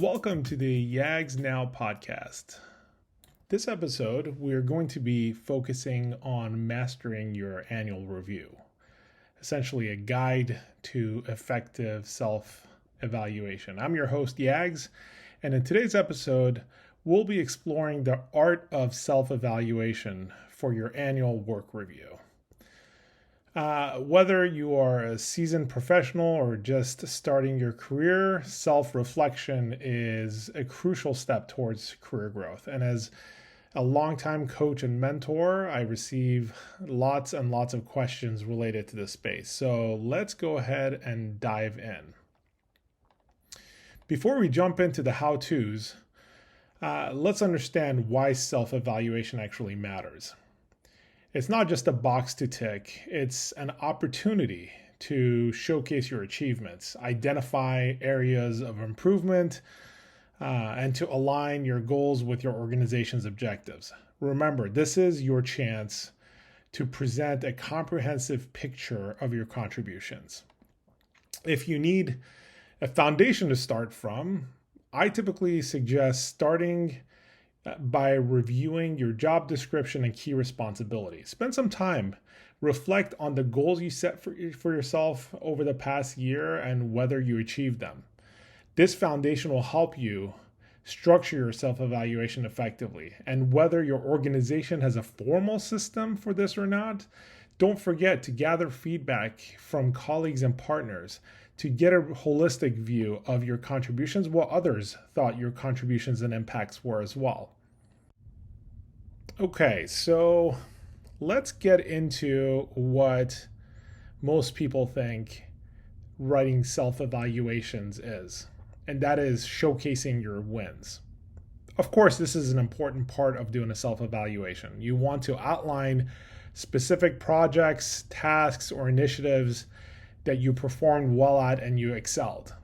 Welcome to the Yags Now podcast. This episode, we're going to be focusing on mastering your annual review, essentially a guide to effective self-evaluation. I'm your host, Yags, and in today's episode, we'll be exploring the art of self-evaluation for your annual work review. Whether you are a seasoned professional or just starting your career, self-reflection is a crucial step towards career growth. And as a longtime coach and mentor, I receive lots and lots of questions related to this space. So let's go ahead and dive in. Before we jump into the how-tos, let's understand why self-evaluation actually matters. It's not just a box to tick, it's an opportunity to showcase your achievements, identify areas of improvement, and to align your goals with your organization's objectives. Remember, this is your chance to present a comprehensive picture of your contributions. If you need a foundation to start from, I typically suggest starting by reviewing your job description and key responsibilities. Spend some time, reflect on the goals you set for yourself over the past year and whether you achieved them. This foundation will help you structure your self-evaluation effectively. And whether your organization has a formal system for this or not, don't forget to gather feedback from colleagues and partners to get a holistic view of your contributions, what others thought your contributions and impacts were as well. Okay, so let's get into what most people think writing self-evaluations is, and that is showcasing your wins. Of course, this is an important part of doing a self-evaluation. You want to outline specific projects, tasks, or initiatives that you performed well at and you excelled.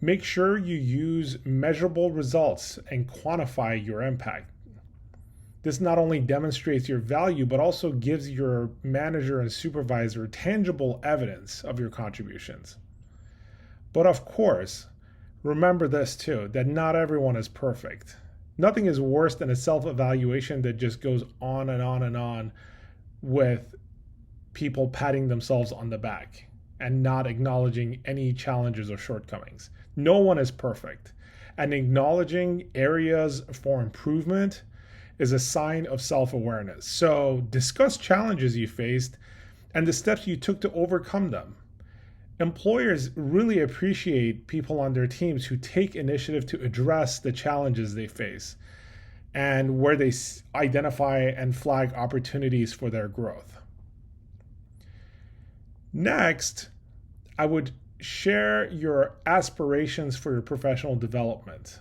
Make sure you use measurable results and quantify your impact. This not only demonstrates your value, but also gives your manager and supervisor tangible evidence of your contributions. But of course, remember this too, that not everyone is perfect. Nothing is worse than a self-evaluation that just goes on and on and on with people patting themselves on the back and not acknowledging any challenges or shortcomings. No one is perfect, and acknowledging areas for improvement is a sign of self-awareness. So discuss challenges you faced and the steps you took to overcome them. Employers really appreciate people on their teams who take initiative to address the challenges they face and where they identify and flag opportunities for their growth. Next, I would share your aspirations for your professional development.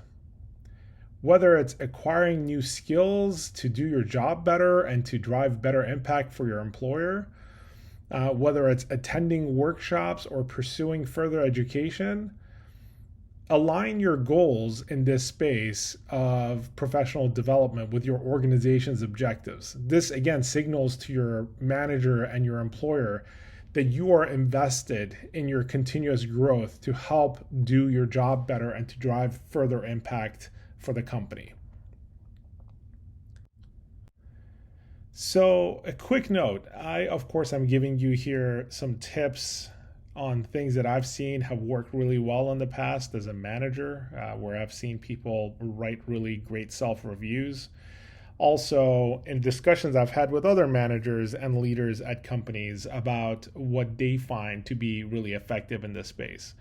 Whether it's acquiring new skills to do your job better and to drive better impact for your employer, whether it's attending workshops or pursuing further education, align your goals in this space of professional development with your organization's objectives. This, again, signals to your manager and your employer that you are invested in your continuous growth to help do your job better and to drive further impact for the company. So a quick note, of course, I'm giving you here some tips on things that I've seen have worked really well in the past as a manager, where I've seen people write really great self-reviews. Also, in discussions I've had with other managers and leaders at companies about what they find to be really effective in this space.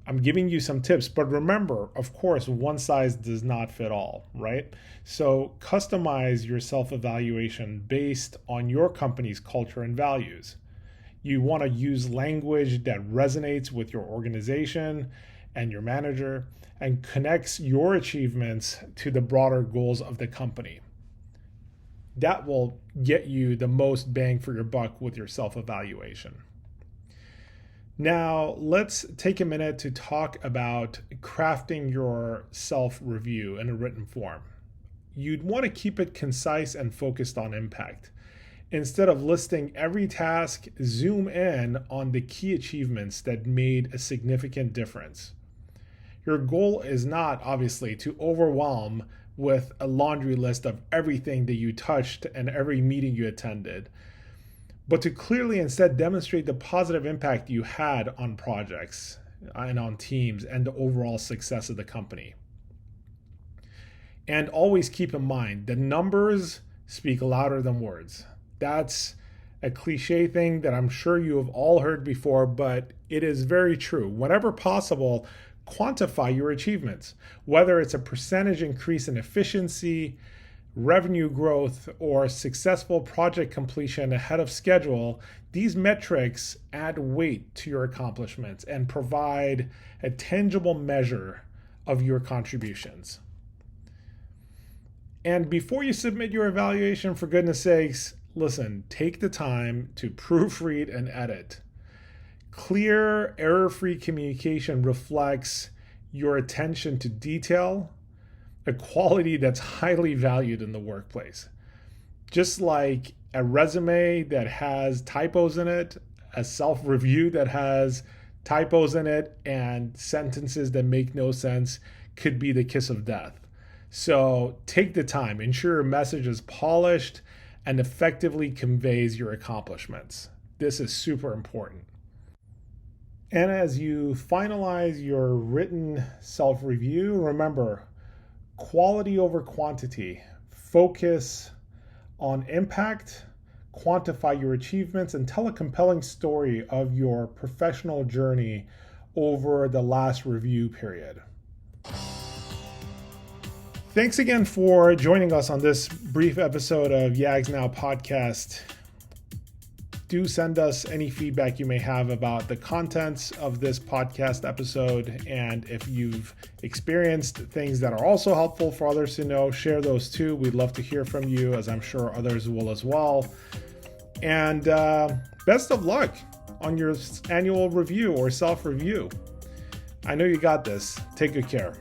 I'm giving you some tips, but remember, of course, one size does not fit all, right? So customize your self-evaluation based on your company's culture and values. You want to use language that resonates with your organization and your manager and connects your achievements to the broader goals of the company. That will get you the most bang for your buck with your self-evaluation. Now, let's take a minute to talk about crafting your self-review in a written form. You'd want to keep it concise and focused on impact. Instead of listing every task, zoom in on the key achievements that made a significant difference. Your goal is not, obviously, to overwhelm with a laundry list of everything that you touched and every meeting you attended, but to clearly instead demonstrate the positive impact you had on projects and on teams and the overall success of the company. And always keep in mind that numbers speak louder than words. That's a cliche thing that I'm sure you have all heard before, but it is very true. Whenever possible, quantify your achievements, whether it's a percentage increase in efficiency, revenue growth, or successful project completion ahead of schedule. These metrics add weight to your accomplishments and provide a tangible measure of your contributions. And before you submit your evaluation, for goodness sakes, listen, take the time to proofread and edit. Clear, error-free communication reflects your attention to detail, a quality that's highly valued in the workplace. Just like a resume that has typos in it, a self-review that has typos in it, and sentences that make no sense could be the kiss of death. So take the time, ensure your message is polished and effectively conveys your accomplishments. This is super important. And as you finalize your written self-review, remember, quality over quantity. Focus on impact, quantify your achievements, and tell a compelling story of your professional journey over the last review period. Thanks again for joining us on this brief episode of Yags Now podcast. Do send us any feedback you may have about the contents of this podcast episode. And if you've experienced things that are also helpful for others to know, share those too. We'd love to hear from you, as I'm sure others will as well. And best of luck on your annual review or self-review. I know you got this. Take good care.